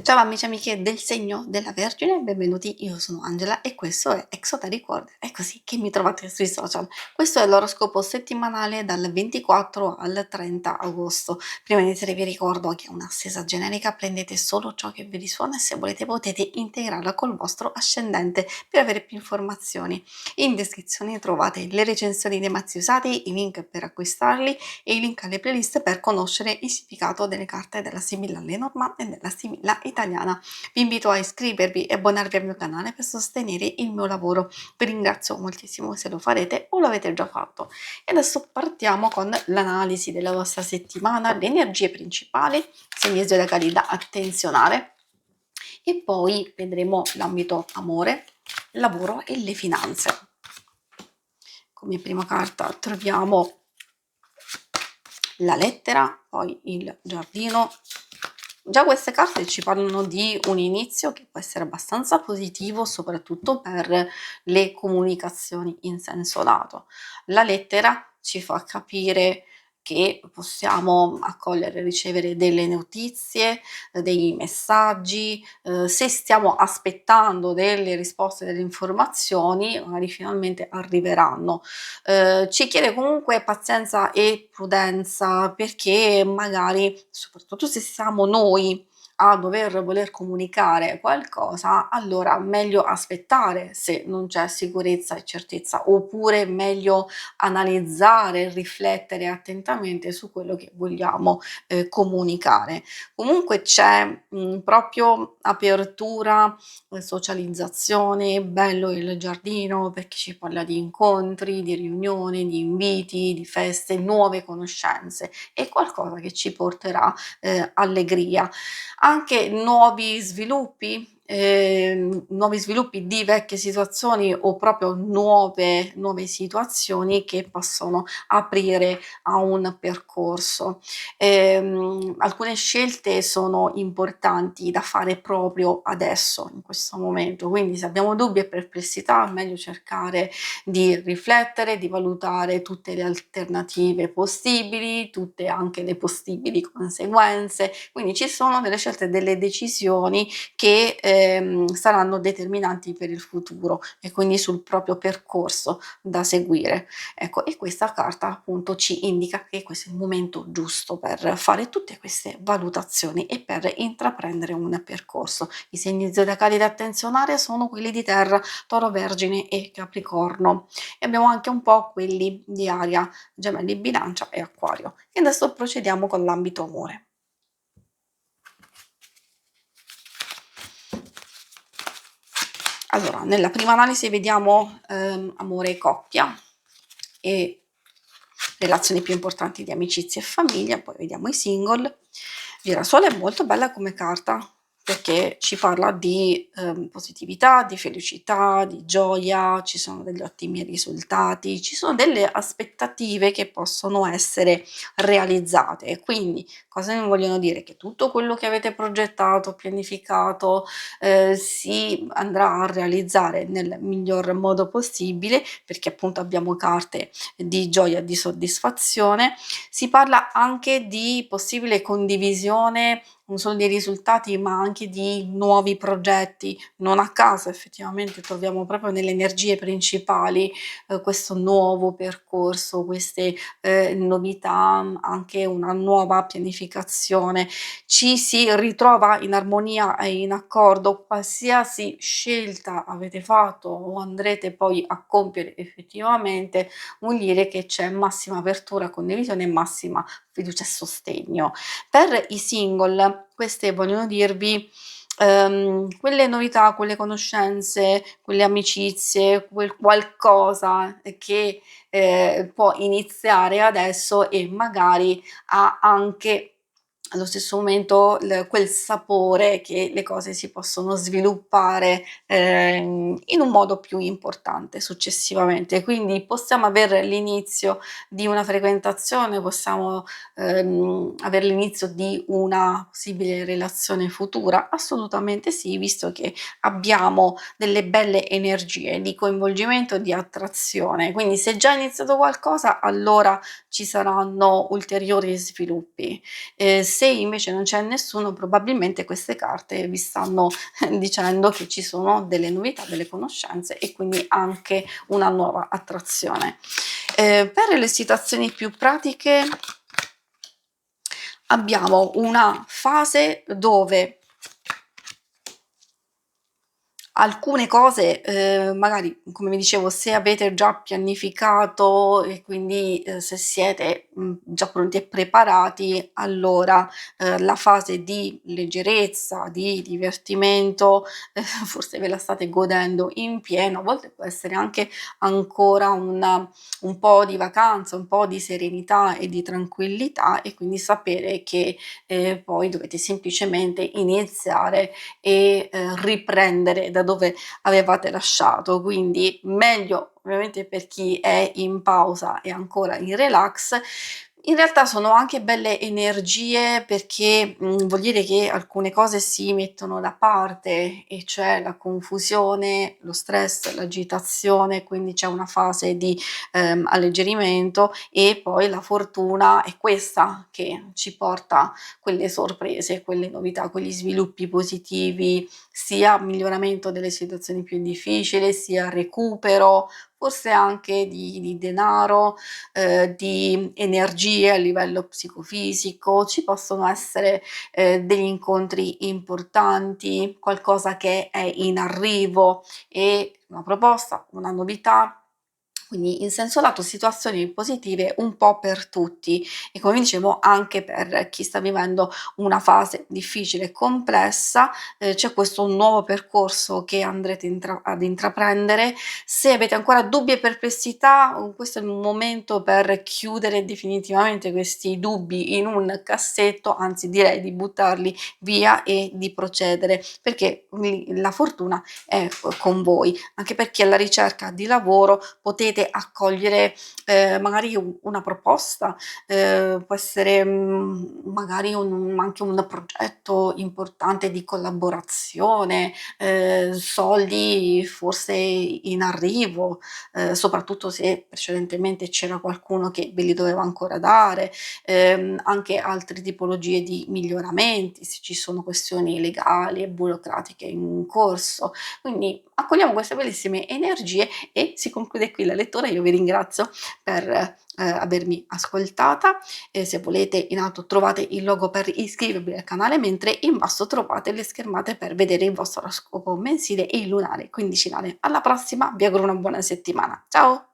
Ciao amici e amiche del segno della Vergine, benvenuti, io sono Angela e questo è Exoteric World, è così che mi trovate sui social. Questo è l'oroscopo settimanale dal 24 al 30 agosto. Prima di iniziare vi ricordo che è una stesa generica, prendete solo ciò che vi risuona e se volete potete integrarla col vostro ascendente per avere più informazioni. In descrizione trovate le recensioni dei mazzi usati, i link per acquistarli e i link alle playlist per conoscere il significato delle carte della Sibilla Lenormand e della Sibilla italiana. Vi invito a iscrivervi e abbonarvi al mio canale per sostenere il mio lavoro. Vi ringrazio moltissimo se lo farete o l'avete già fatto. E adesso partiamo con l'analisi della vostra settimana, le energie principali, segni zodiacali da attenzionare e poi vedremo l'ambito amore, lavoro e le finanze. Come prima carta troviamo la lettera, poi il giardino. Già queste carte ci parlano di un inizio che può essere abbastanza positivo, soprattutto per le comunicazioni in senso lato. La lettera ci fa capire che possiamo accogliere e ricevere delle notizie, dei messaggi, se stiamo aspettando delle risposte, delle informazioni, magari finalmente arriveranno. Ci chiede comunque pazienza e prudenza perché magari, soprattutto se siamo noi a voler comunicare qualcosa, allora meglio aspettare se non c'è sicurezza e certezza, oppure meglio analizzare, riflettere attentamente su quello che vogliamo comunicare. Comunque c'è proprio apertura, socializzazione, bello il giardino perché ci parla di incontri, di riunioni, di inviti, di feste, nuove conoscenze e qualcosa che ci porterà allegria. Anche nuovi sviluppi di vecchie situazioni o proprio nuove situazioni che possono aprire a un percorso. Alcune scelte sono importanti da fare proprio adesso, in questo momento, quindi se abbiamo dubbi e perplessità è meglio cercare di riflettere, di valutare tutte le alternative possibili, tutte anche le possibili conseguenze, quindi ci sono delle scelte, delle decisioni che saranno determinanti per il futuro e quindi sul proprio percorso da seguire. Ecco, e questa carta appunto ci indica che questo è il momento giusto per fare tutte queste valutazioni e per intraprendere un percorso. I segni zodiacali da attenzionare sono quelli di Terra, Toro, Vergine e Capricorno. E abbiamo anche un po' quelli di aria, Gemelli, Bilancia e Acquario. E adesso procediamo con l'ambito amore. Allora, nella prima analisi vediamo amore e coppia e relazioni più importanti di amicizia e famiglia, poi vediamo i single. Girasole è molto bella come carta perché ci parla di positività, di felicità, di gioia, ci sono degli ottimi risultati, ci sono delle aspettative che possono essere realizzate. Quindi cosa mi vogliono dire? Che tutto quello che avete progettato, pianificato, si andrà a realizzare nel miglior modo possibile perché appunto abbiamo carte di gioia, di soddisfazione. Si parla anche di possibile condivisione non solo dei risultati ma anche di nuovi progetti. Non a caso effettivamente troviamo proprio nelle energie principali questo nuovo percorso, queste novità, anche una nuova pianificazione. Ci si ritrova in armonia e in accordo, qualsiasi scelta avete fatto o andrete poi a compiere effettivamente, vuol dire che c'è massima apertura, condivisione e massima fiducia e sostegno. Per i single, queste vogliono dirvi quelle novità, quelle conoscenze, quelle amicizie, quel qualcosa che può iniziare adesso e magari ha anche allo stesso momento quel sapore che le cose si possono sviluppare in un modo più importante successivamente. Quindi possiamo avere l'inizio di una frequentazione, possiamo avere l'inizio di una possibile relazione futura? Assolutamente sì, visto che abbiamo delle belle energie di coinvolgimento e di attrazione. Quindi se già è iniziato qualcosa, allora ci saranno ulteriori sviluppi. se invece non c'è nessuno, probabilmente queste carte vi stanno dicendo che ci sono delle novità, delle conoscenze e quindi anche una nuova attrazione. Per le situazioni più pratiche abbiamo una fase dove alcune cose, magari come vi dicevo, se avete già pianificato e quindi, se siete, già pronti e preparati, allora, la fase di leggerezza, di divertimento, forse ve la state godendo in pieno. A volte può essere anche ancora un po' di vacanza, un po' di serenità e di tranquillità e quindi sapere che, poi dovete semplicemente iniziare e, riprendere da dove avevate lasciato. Quindi meglio ovviamente per chi è in pausa e ancora in relax. In realtà sono anche belle energie perché, vuol dire che alcune cose si mettono da parte e cioè la confusione, lo stress, l'agitazione, quindi c'è una fase di, alleggerimento e poi la fortuna è questa che ci porta quelle sorprese, quelle novità, quegli sviluppi positivi, sia miglioramento delle situazioni più difficili, sia recupero, forse anche di denaro, di energie a livello psicofisico. Ci possono essere, degli incontri importanti, qualcosa che è in arrivo e una proposta, una novità. Quindi in senso lato situazioni positive un po' per tutti e come vi dicevo anche per chi sta vivendo una fase difficile e complessa, c'è questo nuovo percorso che andrete ad intraprendere. Se avete ancora dubbi e perplessità, questo è il momento per chiudere definitivamente questi dubbi in un cassetto, anzi direi di buttarli via e di procedere, perché la fortuna è con voi. Anche per chi è alla ricerca di lavoro potete accogliere, magari una proposta, può essere, magari anche un progetto importante di collaborazione, soldi forse in arrivo, soprattutto se precedentemente c'era qualcuno che ve li doveva ancora dare, anche altre tipologie di miglioramenti, se ci sono questioni legali e burocratiche in corso. Quindi accogliamo queste bellissime energie e si conclude qui la lettura. Io vi ringrazio per avermi ascoltata e se volete in alto trovate il logo per iscrivervi al canale, mentre in basso trovate le schermate per vedere il vostro oroscopo mensile e il lunare quindicinale. Alla prossima, vi auguro una buona settimana. Ciao!